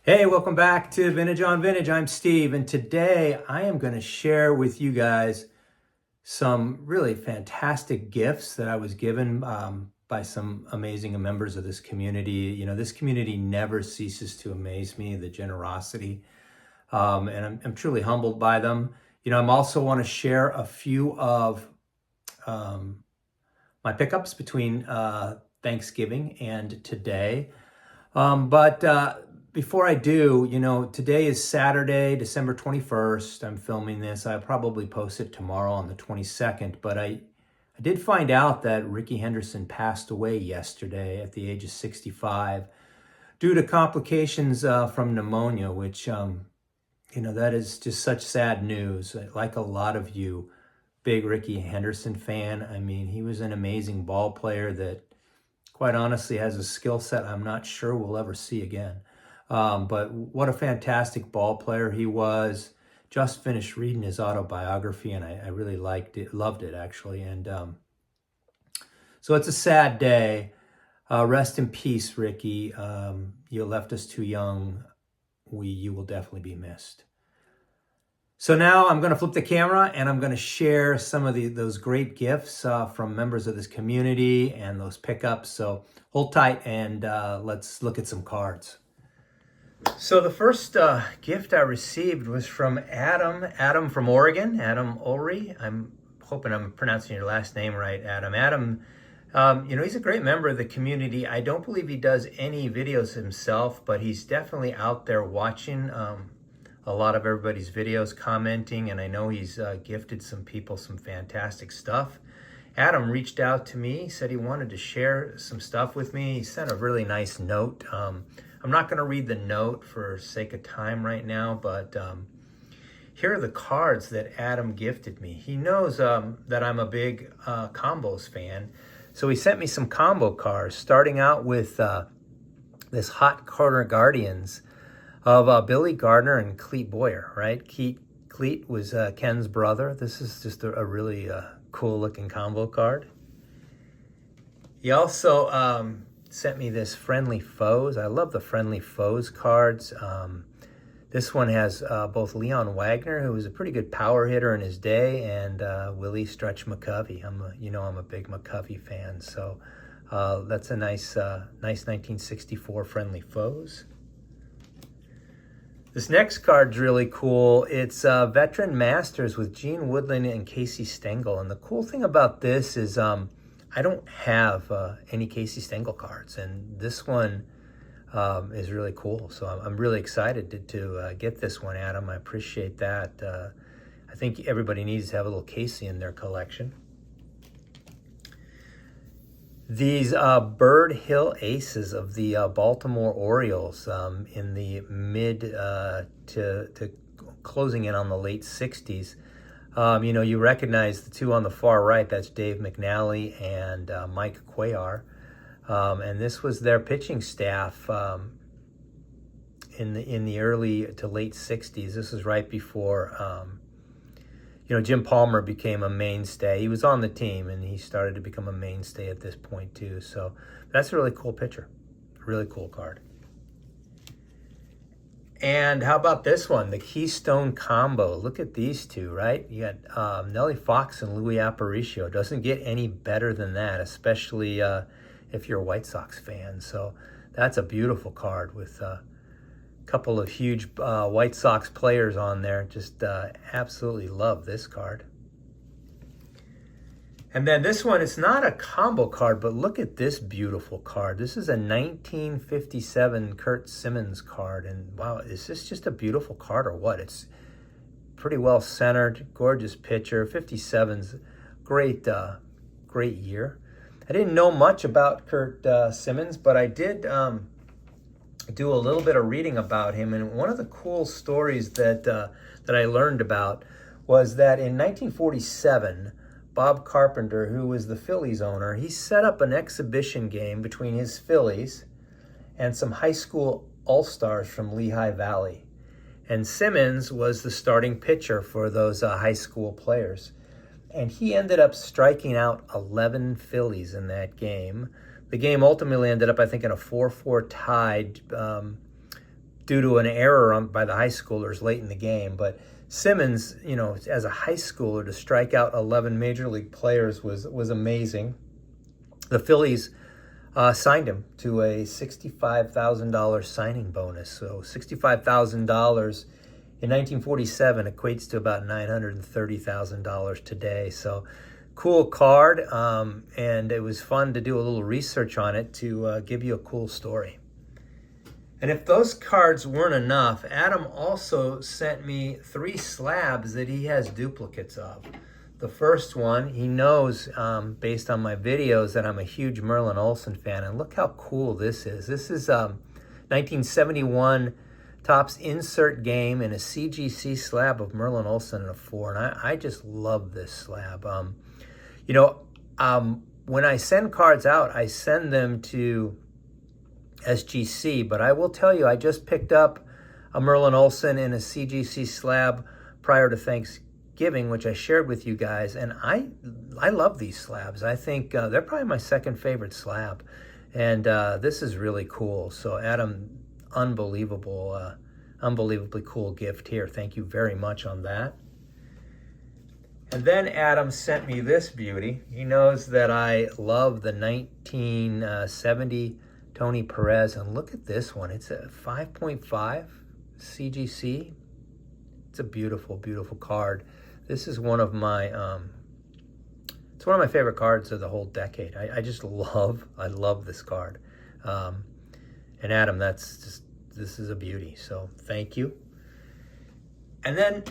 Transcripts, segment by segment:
Hey, welcome back to Vintage on Vintage. I'm Steve, and today I am going to share with you guys some really fantastic gifts that I was given by some amazing members of this community. You know, this community never ceases to amaze me, the generosity, and I'm truly humbled by them. You know, I also want to share a few of my pickups between Thanksgiving and today. But before I do, you know, today is Saturday, December 21st. I'm filming this. I'll probably post it tomorrow on the 22nd. But I did find out that Rickey Henderson passed away yesterday at the age of 65 due to complications from pneumonia, which, you know, that is just such sad news. Like a lot of you, big Rickey Henderson fan. I mean, he was an amazing ball player that quite honestly has a skill set I'm not sure we'll ever see again. But what a fantastic ball player he was. Just finished reading his autobiography, and I really loved it actually. And so it's a sad day. Rest in peace, Rickey. You left us too young. You will definitely be missed. So now I'm going to flip the camera and I'm going to share some of those great gifts from members of this community and those pickups. So hold tight and let's look at some cards. So the first gift I received was from Adam from Oregon, Adam Ulrey. I'm hoping I'm pronouncing your last name right, Adam. Adam, you know, he's a great member of the community. I don't believe he does any videos himself, but he's definitely out there watching a lot of everybody's videos, commenting, and I know he's gifted some people some fantastic stuff. Adam reached out to me, said he wanted to share some stuff with me. He sent a really nice note. I'm not going to read the note for sake of time right now, but here are the cards that Adam gifted me. He knows that I'm a big combos fan, so he sent me some combo cards, starting out with this Hot Corner Guardians of Billy Gardner and Cleet Boyer, right? Cleet was Ken's brother. This is just a really cool looking combo card. He also sent me this Friendly Foes. I love the Friendly Foes cards. This one has both Leon Wagner, who was a pretty good power hitter in his day, and Willie Stretch McCovey. I'm a big McCovey fan, so that's a nice 1964 Friendly Foes. This next card's really cool. It's Veteran Masters with Gene Woodland and Casey Stengel. And the cool thing about this is I don't have any Casey Stengel cards. And this one is really cool. So I'm really excited to get this one, Adam. I appreciate that. I think everybody needs to have a little Casey in their collection. These Bird Hill Aces of the Baltimore Orioles in the mid to closing in on the late 60s. You know, you recognize the two on the far right. That's Dave McNally and Mike Cuellar. And this was their pitching staff in the early to late 60s. This was right before you know, Jim Palmer became a mainstay. He was on the team, and he started to become a mainstay at this point, too. So that's a really cool picture. Really cool card. And how about this one? The Keystone Combo. Look at these two, right? You got Nellie Fox and Louis Aparicio. Doesn't get any better than that, especially if you're a White Sox fan. So that's a beautiful card with couple of huge White Sox players on there. Just absolutely love this card. And then this one, it's not a combo card, but look at this beautiful card. This is a 1957 Kurt Simmons card. And wow, is this just a beautiful card or what? It's pretty well centered, gorgeous pitcher. 57's great, great year. I didn't know much about Kurt Simmons, but I did do a little bit of reading about him, and one of the cool stories that I learned about was that in 1947, Bob Carpenter, who was the Phillies owner, he set up an exhibition game between his Phillies and some high school all-stars from Lehigh Valley. And Simmons was the starting pitcher for those high school players. And he ended up striking out 11 Phillies in that game. The game ultimately ended up, I think, in a 4-4 tied due to an error by the high schoolers late in the game. But Simmons, you know, as a high schooler to strike out 11 major league players was amazing. The Phillies signed him to a $65,000 signing bonus. So $65,000 in 1947 equates to about $930,000 today. So cool card, and it was fun to do a little research on it to give you a cool story. And if those cards weren't enough, Adam also sent me 3 slabs that he has duplicates of. The first one, he knows based on my videos that I'm a huge Merlin Olsen fan, and look how cool this is. This is 1971 Topps insert game in a CGC slab of Merlin Olsen in a 4, and I just love this slab. You know, when I send cards out, I send them to SGC, but I will tell you, I just picked up a Merlin Olsen in a CGC slab prior to Thanksgiving, which I shared with you guys, and I love these slabs. I think they're probably my second favorite slab, and this is really cool. So Adam, unbelievably cool gift here. Thank you very much on that. And then Adam sent me this beauty. He knows that I love the 1970 Tony Perez, and look at this one. It's a 5.5 CGC. It's a beautiful, beautiful card. This is one of my it's one of my favorite cards of the whole decade. I love this card. And Adam, this is a beauty. So thank you. And then,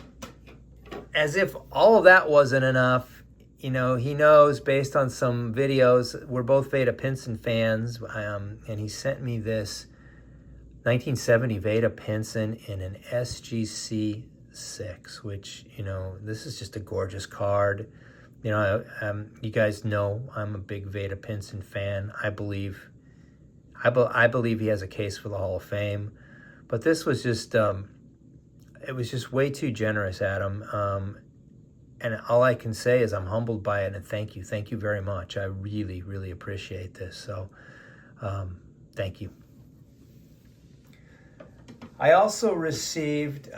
as if all of that wasn't enough, you know, he knows based on some videos, we're both Veda Pinson fans, and he sent me this 1970 Veda Pinson in an SGC 6, which, you know, this is just a gorgeous card. You know, you guys know I'm a big Veda Pinson fan. I believe he has a case for the Hall of Fame, but this was just it was just way too generous, Adam. And all I can say is I'm humbled by it, and thank you very much. I really, really appreciate this. So, thank you. I also received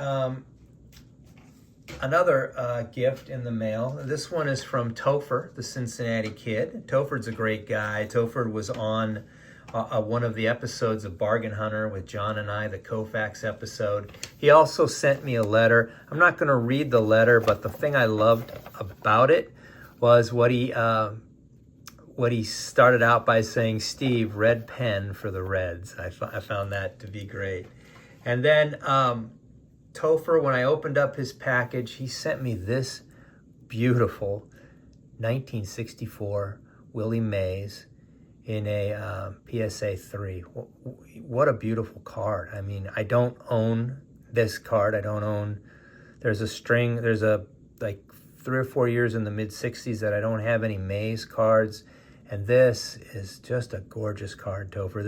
another gift in the mail. This one is from Topher, the Cincinnati Kid. Topher's a great guy. Topher was on one of the episodes of Bargain Hunter with John and I, the Koufax episode. He also sent me a letter. I'm not going to read the letter, but the thing I loved about it was what he started out by saying, "Steve, red pen for the Reds." I found that to be great. And then Topher, when I opened up his package, he sent me this beautiful 1964 Willie Mays in a PSA 3. What a beautiful card. I mean, I don't own this card. There's like 3 or 4 years in the mid-60s that I don't have any Mays cards. And this is just a gorgeous card, Topher.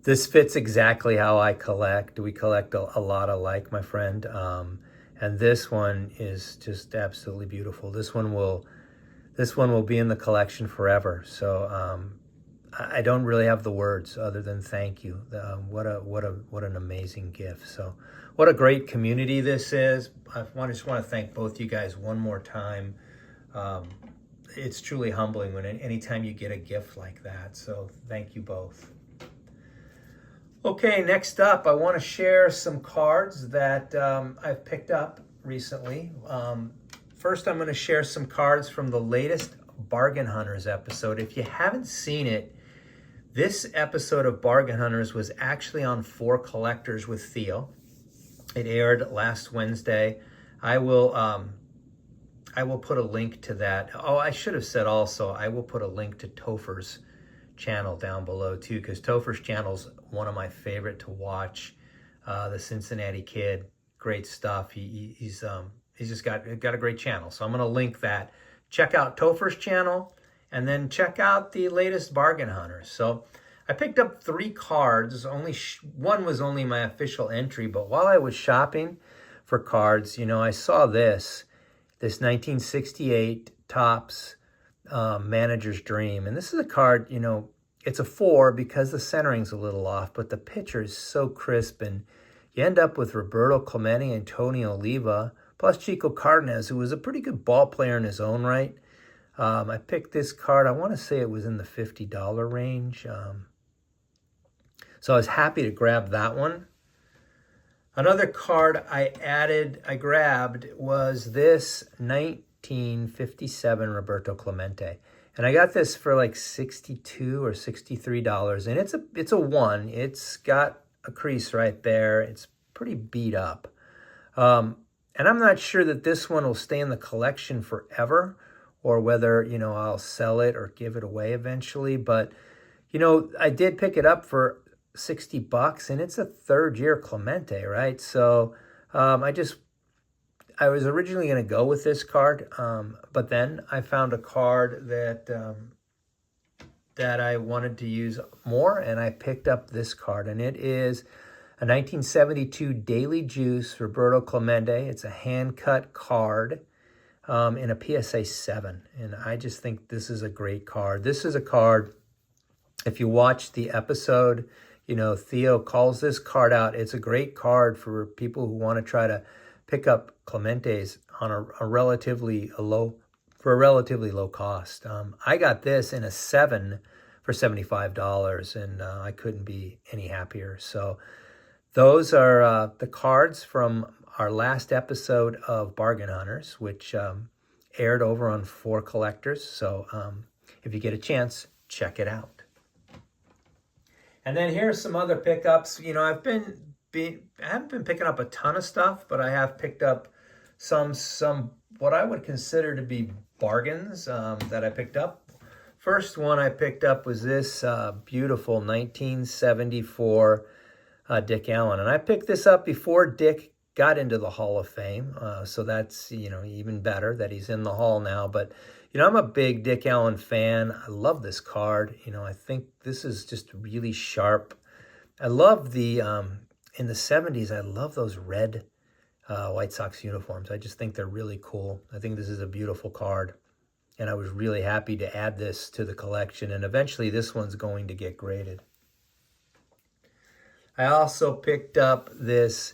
This fits exactly how I collect. We collect a lot alike, my friend. And this one is just absolutely beautiful. This one will be in the collection forever. So I don't really have the words other than thank you. What an amazing gift. So what a great community this is. I just want to thank both you guys one more time. It's truly humbling anytime you get a gift like that. So thank you both. Okay, next up, I want to share some cards that I've picked up recently. First, I'm going to share some cards from the latest Bargain Hunters episode. If you haven't seen it, this episode of Bargain Hunters was actually on 4 Collectors with Theo. It aired last Wednesday. I will put a link to that. Oh, I should have said also, I will put a link to Topher's channel down below too, because Topher's channel's one of my favorite to watch. The Cincinnati Kid, great stuff. He's just got a great channel. So I'm going to link that. Check out Topher's channel, and then check out the latest Bargain Hunters. So I picked up 3 cards. One was only my official entry, but while I was shopping for cards, you know, I saw this 1968 Topps Manager's Dream. And this is a card, you know, it's a 4 because the centering's a little off, but the picture is so crisp, and you end up with Roberto Clemente, Antonio Oliva, plus Chico Cardenas, who was a pretty good ball player in his own right. I picked this card, I want to say it was in the $50 range. So I was happy to grab that one. Another card I grabbed was this 1957 Roberto Clemente. And I got this for like $62 or $63. And it's a 1. It's got a crease right there. It's pretty beat up. And I'm not sure that this one will stay in the collection forever, or whether, I'll sell it or give it away eventually. But, I did pick it up for $60, and it's a third-year Clemente, right? So I was originally going to go with this card, but then I found a card that I wanted to use more, and I picked up this card, and it is a 1972 Daily Juice Roberto Clemente. It's a hand-cut card in a PSA 7, and I just think this is a great card. This is a card, if you watch the episode, Theo calls this card out. It's a great card for people who want to try to pick up Clementes on a relatively low cost. I got this in a 7 for $75, and I couldn't be any happier. So those are the cards from our last episode of Bargain Hunters, which aired over on 4 Collectors. So if you get a chance, check it out. And then here's some other pickups. I haven't been picking up a ton of stuff, but I have picked up some what I would consider to be bargains that I picked up. First one I picked up was this beautiful 1974 Dick Allen. And I picked this up before Dick got into the Hall of Fame. So that's, even better that he's in the Hall now. But, I'm a big Dick Allen fan. I love this card. I think this is just really sharp. I love the, in the 70s, I love those red White Sox uniforms. I just think they're really cool. I think this is a beautiful card. And I was really happy to add this to the collection. And eventually this one's going to get graded. I also picked up this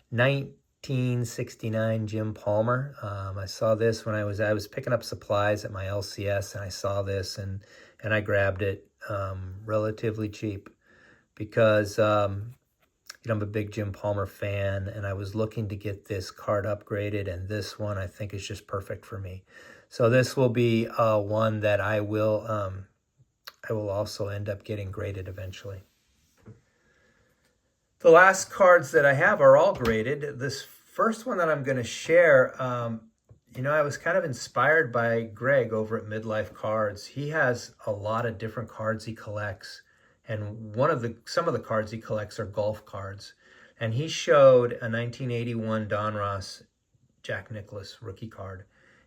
1969 Jim Palmer. I saw this when I was picking up supplies at my LCS, and I saw this and I grabbed it relatively cheap because I'm a big Jim Palmer fan, and I was looking to get this card upgraded, and this one I think is just perfect for me. So this will be one that I will also end up getting graded eventually. The last cards that I have are all graded. This first one that I'm going to share, I was kind of inspired by Graig over at Midlife Cards. He has a lot of different cards he collects, and some of the cards he collects are golf cards. And he showed a 1981 Donruss Jack Nicklaus rookie card.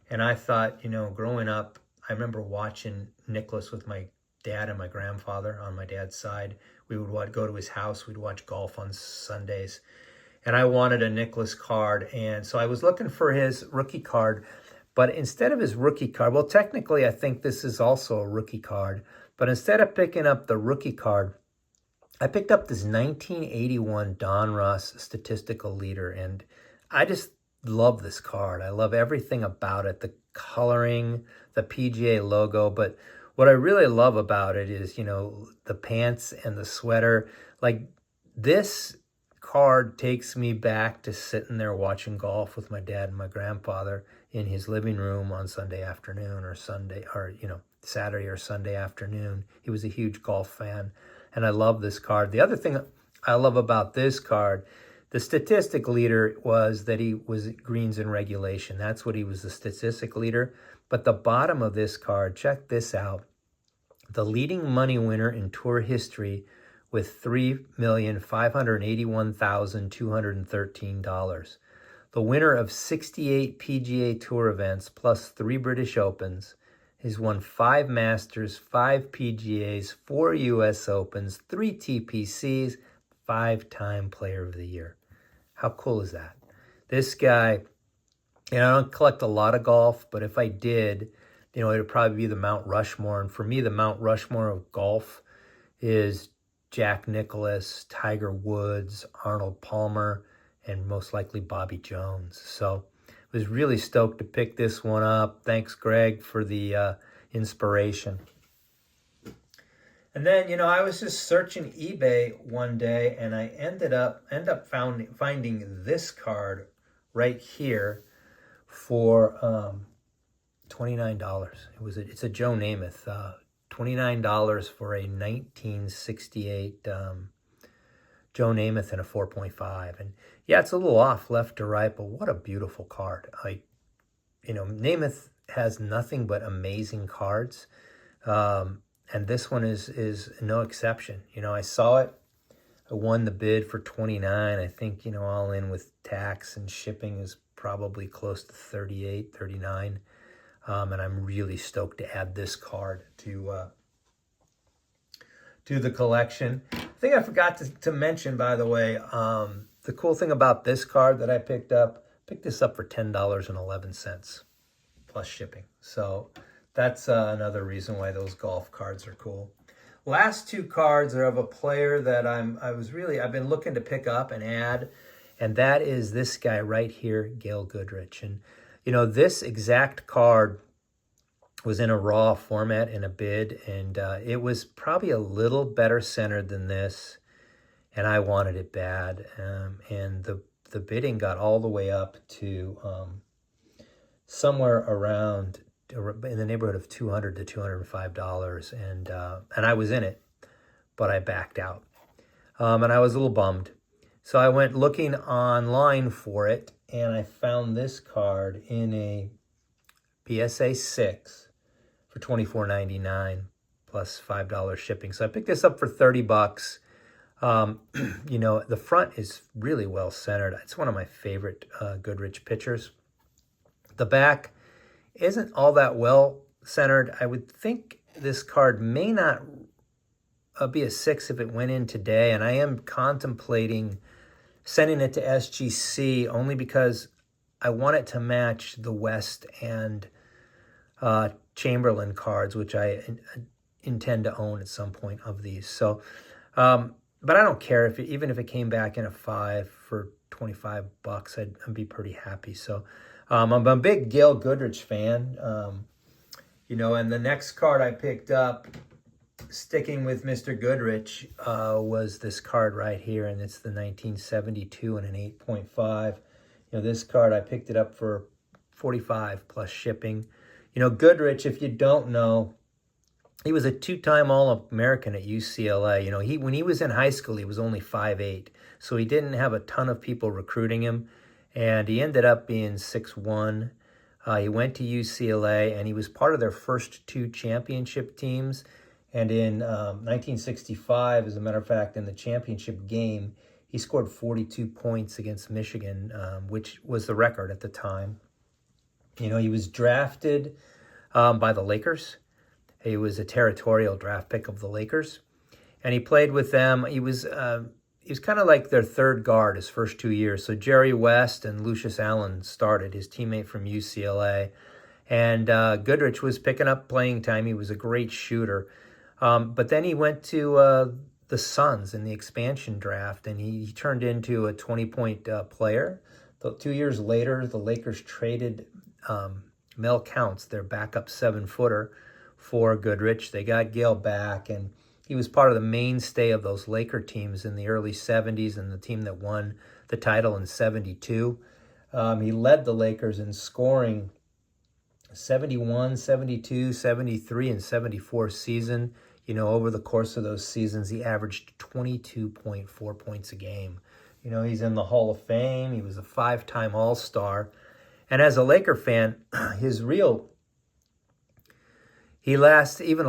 And I thought, growing up, I remember watching Nicklaus with my dad and my grandfather on my dad's side. We would go to his house. We'd watch golf on Sundays. And I wanted a Nicklaus card. And so I was looking for his rookie card. But instead of his rookie card, well, technically, I think this is also a rookie card. But instead of picking up the rookie card, I picked up this 1981 Donruss statistical leader. And I just love this card. I love everything about it, the coloring, the PGA logo. But what I really love about it is, the pants and the sweater. Like, this card takes me back to sitting there watching golf with my dad and my grandfather in his living room on Sunday afternoon or Saturday or Sunday afternoon. He was a huge golf fan, and I love this card. The other thing I love about this card, the statistic leader, was that he was greens in regulation. That's what he was, the statistic leader. But the bottom of this card, check this out. The leading money winner in tour history with $3,581,213. The winner of 68 PGA Tour events plus 3 British Opens. He's won 5 Masters, 5 PGAs, 4 US Opens, 3 TPCs, 5-time Player of the Year. How cool is that? This guy, I don't collect a lot of golf, but if I did, it would probably be the Mount Rushmore. And for me, the Mount Rushmore of golf is Jack Nicklaus, Tiger Woods, Arnold Palmer, and most likely Bobby Jones. So was really stoked to pick this one up. Thanks, Graig, for the inspiration. And then, I was just searching eBay one day, and I ended up finding this card right here for $29. It's a Joe Namath, $29 for a 1968 Joe Namath in a 4.5. And yeah, it's a little off left to right, but what a beautiful card. Namath has nothing but amazing cards. And this one is no exception. I saw it. I won the bid for 29. I think, all in with tax and shipping is probably close to 38, 39. And I'm really stoked to add this card to the collection. I think I forgot to mention, by the way, the cool thing about this card that I picked this up for $10.11 plus shipping. So that's another reason why those golf cards are cool. Last two cards are of a player that I've been looking to pick up and add, and that is this guy right here, Gail Goodrich. And this exact card was in a raw format in a bid, and it was probably a little better centered than this, and I wanted it bad. And the bidding got all the way up to somewhere around in the neighborhood of $200 to $205, and I was in it, but I backed out, and I was a little bummed. So I went looking online for it, and I found this card in a PSA 6 for $24.99 plus $5 shipping. So I picked this up for $30. The front is really well centered. It's one of my favorite Goodrich pictures. The back isn't all that well centered. I would think this card may not be a 6 if it went in today, and I am contemplating sending it to SGC only because I want it to match the West and Chamberlain cards, which I intend to own at some point of these. So, but I don't care even if it came back in a 5 for $25, I'd be pretty happy. So I'm a big Gail Goodrich fan, and the next card I picked up, sticking with Mr. Goodrich, was this card right here, and it's the 1972 and an 8.5. This card, I picked it up for $45 plus shipping. Goodrich, if you don't know, he was a 2-time All-American at UCLA. When he was in high school, he was only 5'8", so he didn't have a ton of people recruiting him, and he ended up being 6'1". He went to UCLA, and he was part of their first 2 championship teams. And in 1965, as a matter of fact, in the championship game, he scored 42 points against Michigan, which was the record at the time. He was drafted by the Lakers. He was a territorial draft pick of the Lakers, and he played with them. He was kind of like their third guard his first 2 years. So Jerry West and Lucius Allen started, his teammate from UCLA, and Goodrich was picking up playing time. He was a great shooter, but then he went to the Suns in the expansion draft, and he turned into a 20-point player. 2 years later, the Lakers traded Mel Counts, their backup 7-footer, for Goodrich. They got Gail back, and he was part of the mainstay of those Laker teams in the early 70s and the team that won the title in 72. He led the Lakers in scoring 71, 72, 73, and 74 season. Over the course of those seasons, he averaged 22.4 points a game. He's in the Hall of Fame. He was a 5-time All-Star. And as a Laker fan, he left even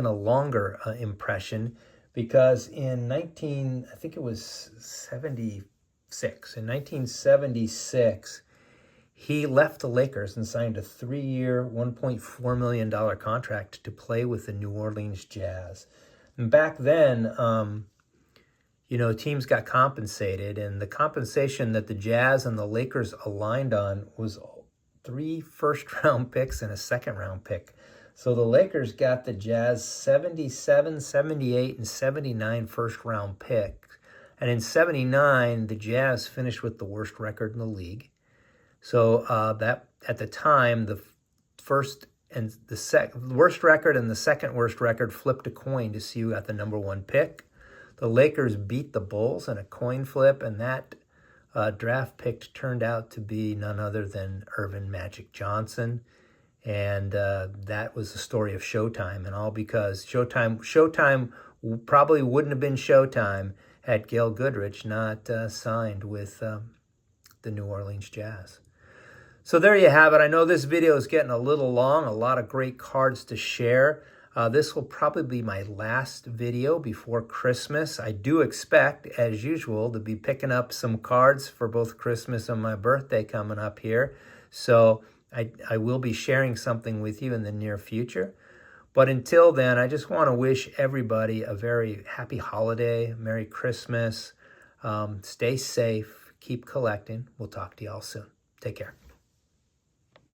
a longer impression, because in 1976, he left the Lakers and signed a 3-year, $1.4 million contract to play with the New Orleans Jazz. And back then, teams got compensated, and the compensation that the Jazz and the Lakers aligned on was 3 first-round picks and a second-round pick. So the Lakers got the Jazz 77, 78, and 79 first-round picks. And in 79, the Jazz finished with the worst record in the league. So that at the time, the first and the worst record and the second worst record flipped a coin to see who got the number 1 pick. The Lakers beat the Bulls in a coin flip, and that draft pick turned out to be none other than Earvin Magic Johnson. And that was the story of Showtime, and all because Showtime probably wouldn't have been Showtime had Gail Goodrich not signed with the New Orleans Jazz. So there you have it. I know this video is getting a little long, a lot of great cards to share. This will probably be my last video before Christmas. I do expect, as usual, to be picking up some cards for both Christmas and my birthday coming up here. So I will be sharing something with you in the near future. But until then, I just want to wish everybody a very happy holiday, Merry Christmas. Stay safe, keep collecting. We'll talk to you all soon. Take care.